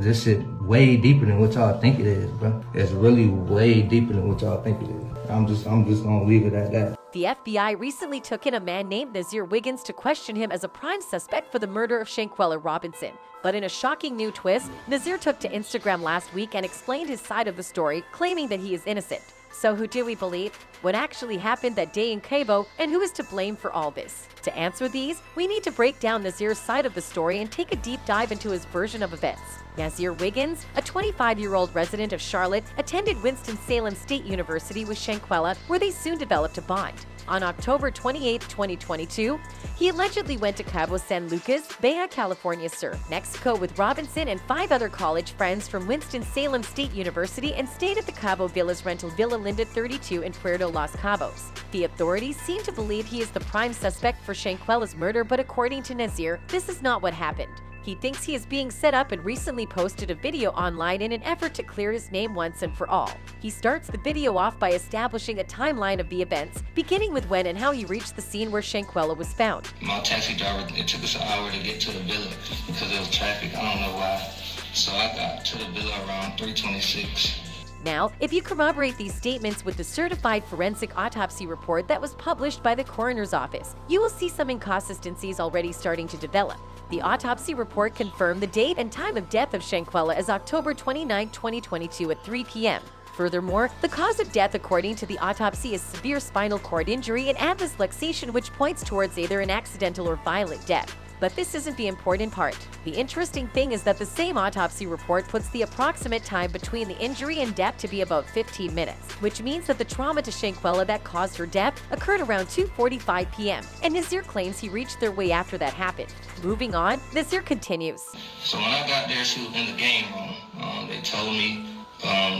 this shit way deeper than what y'all think it is, bro. It's really way deeper than what y'all think it is. I'm just gonna leave it at that. The FBI recently took in a man named Nazeer Wiggins to question him as a prime suspect for the murder of Shanquella Robinson. But in a shocking new twist, Nazeer took to Instagram last week and explained his side of the story, claiming that he is innocent. So who do we believe? What actually happened that day in Cabo, and who is to blame for all this? To answer these, we need to break down Nazeer's side of the story and take a deep dive into his version of events. Nazeer Wiggins, a 25-year-old resident of Charlotte, attended Winston-Salem State University with Shanquella, where they soon developed a bond. On October 28, 2022, he allegedly went to Cabo San Lucas, Baja California Sur, Mexico with Robinson and 5 other college friends from Winston-Salem State University and stayed at the Cabo Villas rental Villa Linda 32 in Puerto Los Cabos. The authorities seem to believe he is the prime suspect for Shanquella's murder, but according to Nazeer, this is not what happened. He thinks he is being set up and recently posted a video online in an effort to clear his name once and for all. He starts the video off by establishing a timeline of the events, beginning with when and how he reached the scene where Shanquella was found. My taxi driver, it took us an hour to get to the villa because there was traffic. I don't know why. So I got to the villa around 3:26. Now, if you corroborate these statements with the certified forensic autopsy report that was published by the coroner's office, you will see some inconsistencies already starting to develop. The autopsy report confirmed the date and time of death of Shanquella as October 29, 2022 at 3 p.m. Furthermore, the cause of death according to the autopsy is severe spinal cord injury and atlas luxation, which points towards either an accidental or violent death. But this isn't the important part. The interesting thing is that the same autopsy report puts the approximate time between the injury and death to be about 15 minutes, which means that the trauma to Shanquella that caused her death occurred around 2:45 p.m., and Nazeer claims he reached their way after that happened. Moving on, Nazeer continues. So when I got there, she was in the game room. They told me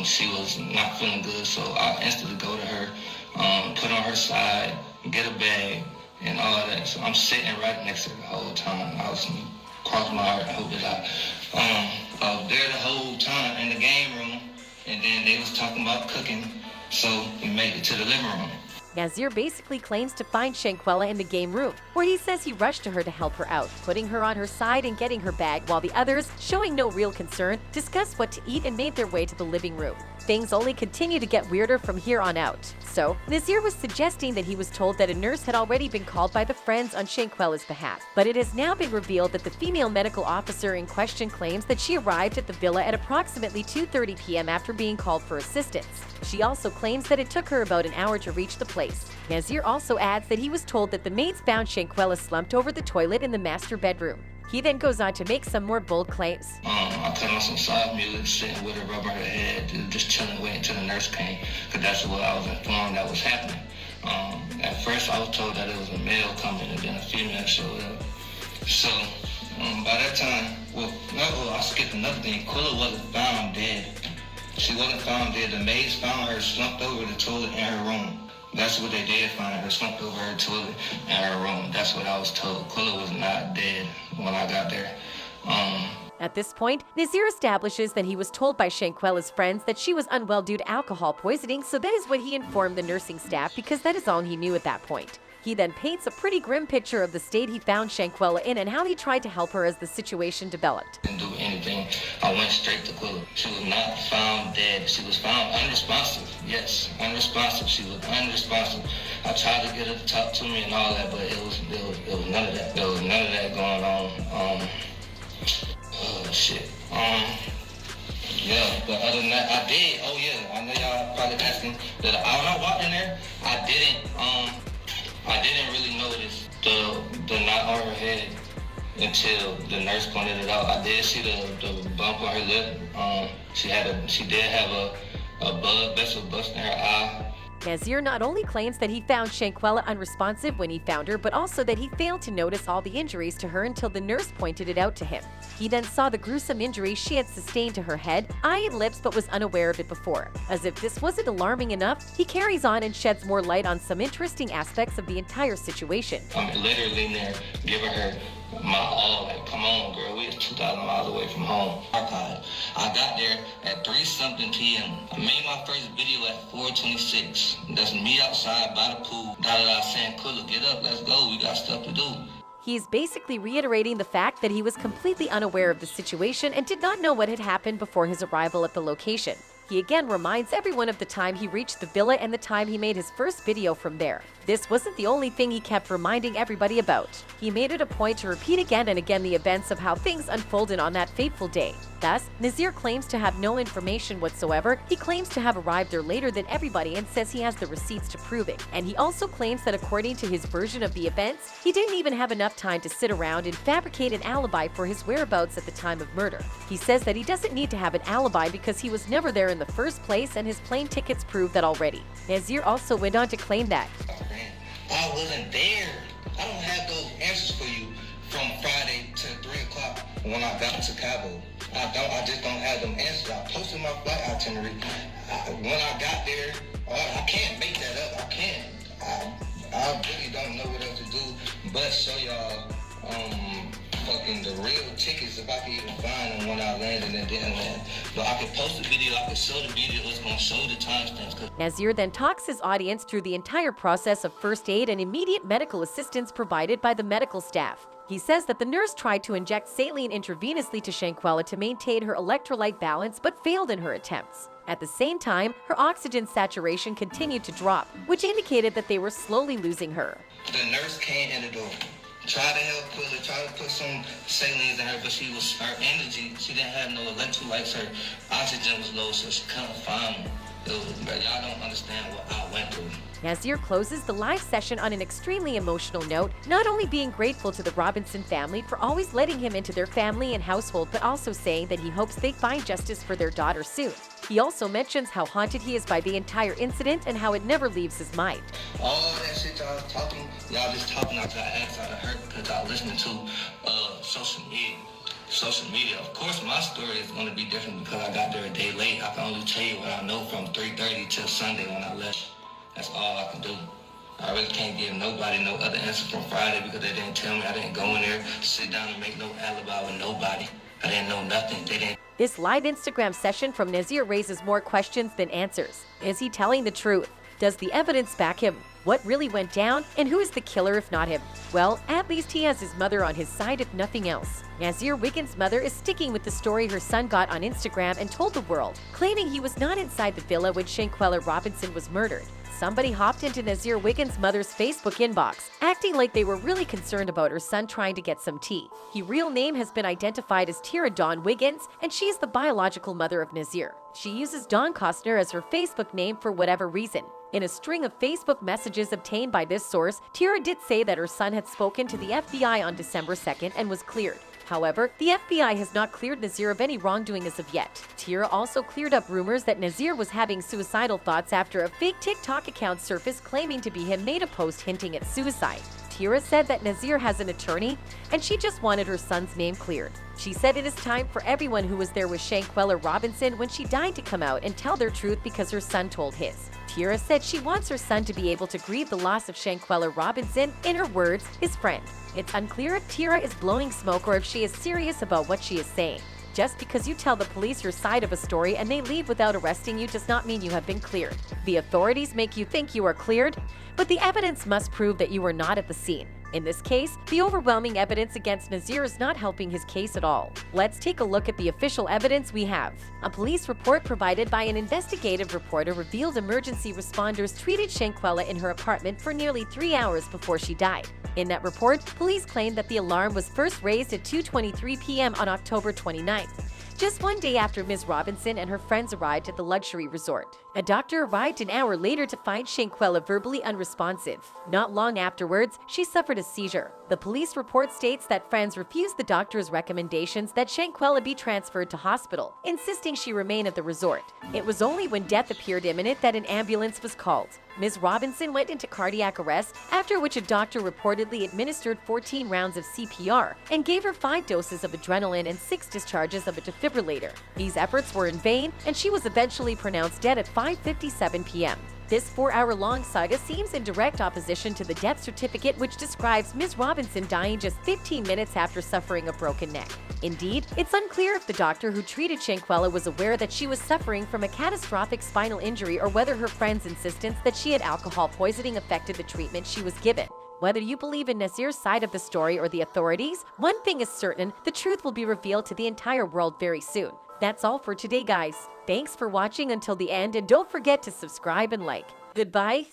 she was not feeling good, so I instantly go to her, put her on her side, get a bag, and all of that. So I'm sitting right next to her the whole time. I was crossing my heart, I hope that I was there the whole time in the game room, and then they was talking about cooking, so we made it to the living room. Nazeer basically claims to find Shanquella in the game room, where he says he rushed to her to help her out, putting her on her side and getting her bag, while the others, showing no real concern, discussed what to eat and made their way to the living room. Things only continue to get weirder from here on out. So, Nazeer was suggesting that he was told that a nurse had already been called by the friends on Shanquella's behalf, but it has now been revealed that the female medical officer in question claims that she arrived at the villa at approximately 2:30 p.m. after being called for assistance. She also claims that it took her about an hour to reach the place. Nazeer also adds that he was told that the maids found Shanquella slumped over the toilet in the master bedroom. He then goes on to make some more bold claims. I cut on some soft music, sitting with her, rubbing her head, just chilling, waiting until the nurse came, because that's what I was informed that was happening. At first, I was told that it was a male coming, and then a female showed up. So, by that time, I skipped another thing. Quilla wasn't found dead. She wasn't found dead. The maids found her slumped over the toilet in her room. That's what they did find her, slumped over her toilet in her room. That's what I was told. Quilla was not dead when I got there. At this point, Nazeer establishes that he was told by Shanquella's friends that she was unwell due to alcohol poisoning, so that is what he informed the nursing staff because that is all he knew at that point. He then paints a pretty grim picture of the state he found Shanquella in and how he tried to help her as the situation developed. Didn't do anything. I went straight to Quilla. She was not found dead. She was found unresponsive. Yes, unresponsive. She was unresponsive. I tried to get her to talk to me and all that, but it was none of that. There was none of that going on. Oh shit. Yeah, but other than that, I did. Oh yeah, I know y'all probably asking that. When I walked in there, I didn't really notice the knot on her head until the nurse pointed it out. I did see the bump on her lip. She did have a blood vessel bust in her eye. Nazeer not only claims that he found Shanquella unresponsive when he found her, but also that he failed to notice all the injuries to her until the nurse pointed it out to him. He then saw the gruesome injuries she had sustained to her head, eye, and lips, but was unaware of it before. As if this wasn't alarming enough, he carries on and sheds more light on some interesting aspects of the entire situation. I'm literally in there giving her my all, like, come on, girl, we was 2,000 miles away from home. I got there at 3-something p.m. I made my first video at 4:26. That's me outside by the pool, saying, Quilla, get up, let's go, we got stuff to do. He is basically reiterating the fact that he was completely unaware of the situation and did not know what had happened before his arrival at the location. He again reminds everyone of the time he reached the villa and the time he made his first video from there. This wasn't the only thing he kept reminding everybody about. He made it a point to repeat again and again the events of how things unfolded on that fateful day. Thus, Nazeer claims to have no information whatsoever. He claims to have arrived there later than everybody and says he has the receipts to prove it. And he also claims that according to his version of the events, he didn't even have enough time to sit around and fabricate an alibi for his whereabouts at the time of murder. He says that he doesn't need to have an alibi because he was never there in the first place and his plane tickets prove that already. Nazeer also went on to claim that I wasn't there. I don't have those answers for you from Friday to 3 o'clock when I got to Cabo. I just don't have them answers. I posted my flight itinerary. When I got there, I can't make that up. I can't. I really don't know what else to do but show y'all fucking the real tickets if I can even find them when I landed and didn't land. But I could post the video, I could show the video, it's gonna show the timestamps. Nazeer then talks his audience through the entire process of first aid and immediate medical assistance provided by the medical staff. He says that the nurse tried to inject saline intravenously to Shanquella to maintain her electrolyte balance but failed in her attempts. At the same time, her oxygen saturation continued to drop, which indicated that they were slowly losing her. The nurse came in the door. Tried to help Quilla, tried to put some saline in her, but her energy, she didn't have no electrolytes, her oxygen was low, so she couldn't find them. But y'all don't understand what I went through. Nazeer closes the live session on an extremely emotional note, not only being grateful to the Robinson family for always letting him into their family and household, but also saying that he hopes they find justice for their daughter soon. He also mentions how haunted he is by the entire incident and how it never leaves his mind. All that shit y'all talking, y'all just talking out your ass out of hurt because y'all listening to social media. Social media. Of course, my story is going to be different because I got there a day late. I can only tell you what I know from 3:30 till Sunday when I left. That's all I can do. I really can't give nobody no other answer from Friday because they didn't tell me. I didn't go in there, sit down and make no alibi with nobody. I didn't know nothing. They didn't. This live Instagram session from Nazeer raises more questions than answers. Is he telling the truth? Does the evidence back him? What really went down? And who is the killer if not him? Well, at least he has his mother on his side if nothing else. Nazeer Wiggins' mother is sticking with the story her son got on Instagram and told the world, claiming he was not inside the villa when Shanquella Robinson was murdered. Somebody hopped into Nazeer Wiggins' mother's Facebook inbox, acting like they were really concerned about her son trying to get some tea. His real name has been identified as Tira Dawn Wiggins, and she is the biological mother of Nazeer. She uses Dawn Costner as her Facebook name for whatever reason. In a string of Facebook messages obtained by this source, Tira did say that her son had spoken to the FBI on December 2nd and was cleared. However, the FBI has not cleared Nazeer of any wrongdoing as of yet. Tira also cleared up rumors that Nazeer was having suicidal thoughts after a fake TikTok account surfaced claiming to be him made a post hinting at suicide. Tira said that Nazeer has an attorney and she just wanted her son's name cleared. She said it is time for everyone who was there with Shanquella Robinson when she died to come out and tell their truth because her son told his. Tira said she wants her son to be able to grieve the loss of Shanquella Robinson, in her words, his friend. It's unclear if Tira is blowing smoke or if she is serious about what she is saying. Just because you tell the police your side of a story and they leave without arresting you does not mean you have been cleared. The authorities make you think you are cleared, but the evidence must prove that you were not at the scene. In this case, the overwhelming evidence against Nazeer is not helping his case at all. Let's take a look at the official evidence we have. A police report provided by an investigative reporter revealed emergency responders treated Shanquella in her apartment for nearly 3 hours before she died. In that report, police claimed that the alarm was first raised at 2:23 p.m. on October 29th. Just one day after Ms. Robinson and her friends arrived at the luxury resort. A doctor arrived an hour later to find Shanquella verbally unresponsive. Not long afterwards, she suffered a seizure. The police report states that friends refused the doctor's recommendations that Shanquella be transferred to hospital, insisting she remain at the resort. It was only when death appeared imminent that an ambulance was called. Ms. Robinson went into cardiac arrest, after which a doctor reportedly administered 14 rounds of CPR and gave her 5 doses of adrenaline and 6 discharges of a defibrillator. These efforts were in vain, and she was eventually pronounced dead at 5:57 p.m. This 4-hour-long saga seems in direct opposition to the death certificate, which describes Ms. Robinson dying just 15 minutes after suffering a broken neck. Indeed, it's unclear if the doctor who treated Shanquella was aware that she was suffering from a catastrophic spinal injury or whether her friend's insistence that she had alcohol poisoning affected the treatment she was given. Whether you believe in Nazeer's side of the story or the authorities, one thing is certain, the truth will be revealed to the entire world very soon. That's all for today, guys. Thanks for watching until the end, and don't forget to subscribe and like. Goodbye.